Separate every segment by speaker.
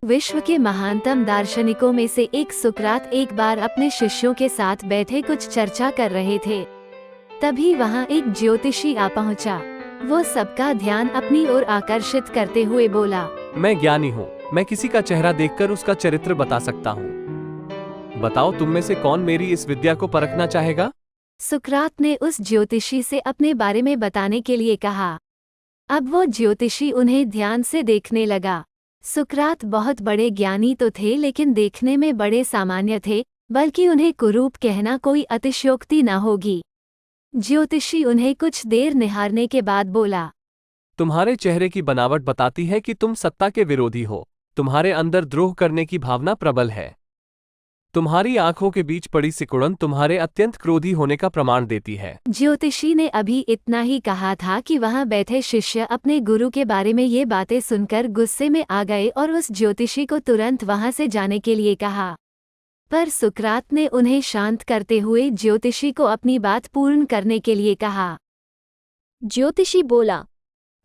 Speaker 1: विश्व के महानतम दार्शनिकों में से एक सुकरात एक बार अपने शिष्यों के साथ बैठे कुछ चर्चा कर रहे थे। तभी वहाँ एक ज्योतिषी आ पहुँचा। वो सबका ध्यान अपनी ओर आकर्षित करते हुए बोला,
Speaker 2: मैं ज्ञानी हूँ, मैं किसी का चेहरा देखकर उसका चरित्र बता सकता हूँ। बताओ तुम में से कौन मेरी इस विद्या को परखना चाहेगा?
Speaker 1: सुकरात ने उस ज्योतिषी से अपने बारे में बताने के लिए कहा। अब वो ज्योतिषी उन्हें ध्यान से देखने लगा। सुकरात बहुत बड़े ज्ञानी तो थे, लेकिन देखने में बड़े सामान्य थे, बल्कि उन्हें कुरूप कहना कोई अतिशयोक्ति न होगी। ज्योतिषी उन्हें कुछ देर निहारने के बाद बोला,
Speaker 2: तुम्हारे चेहरे की बनावट बताती है कि तुम सत्ता के विरोधी हो। तुम्हारे अंदर द्रोह करने की भावना प्रबल है। तुम्हारी आंखों के बीच पड़ी सिकुड़न तुम्हारे अत्यंत क्रोधी होने का प्रमाण देती है।
Speaker 1: ज्योतिषी ने अभी इतना ही कहा था कि वहां बैठे शिष्य अपने गुरु के बारे में ये बातें सुनकर गुस्से में आ गए और उस ज्योतिषी को तुरंत वहां से जाने के लिए कहा। पर सुकरात ने उन्हें शांत करते हुए ज्योतिषी को अपनी बात पूर्ण करने के लिए कहा।
Speaker 3: ज्योतिषी बोला,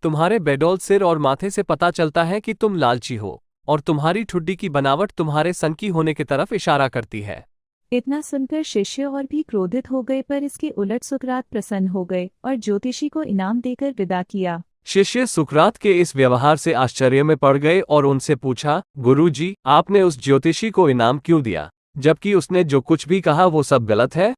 Speaker 2: तुम्हारे बेडौल सिर और माथे से पता चलता है कि तुम लालची हो, और तुम्हारी ठुड्डी की बनावट तुम्हारे संकी होने की तरफ इशारा करती है।
Speaker 4: इतना सुनकर शिष्य और भी क्रोधित हो गए, पर इसके उलट सुकरात प्रसन्न हो गए और ज्योतिषी को इनाम देकर विदा किया।
Speaker 2: शिष्य सुकरात के इस व्यवहार से आश्चर्य में पड़ गए और उनसे पूछा, गुरुजी, आपने उस ज्योतिषी को इनाम क्यों दिया, जबकि उसने जो कुछ भी कहा वो सब गलत है?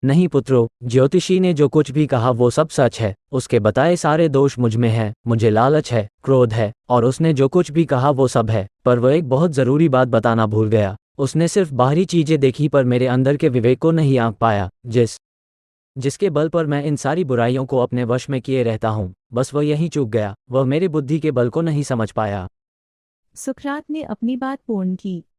Speaker 5: नहीं पुत्रो, ज्योतिषी ने जो कुछ भी कहा वो सब सच है। उसके बताए सारे दोष मुझ में हैं। मुझे लालच है, क्रोध है, और उसने जो कुछ भी कहा वो सब है। पर वह एक बहुत ज़रूरी बात बताना भूल गया। उसने सिर्फ बाहरी चीज़ें देखी पर मेरे अंदर के विवेक को नहीं आंक पाया, जिसके बल पर मैं इन सारी बुराइयों को अपने वश में किए रहता हूँ। बस वह यहीं चूक गया। वह मेरी बुद्धि के बल को नहीं समझ पाया।
Speaker 4: सुकरात ने अपनी बात पूर्ण की।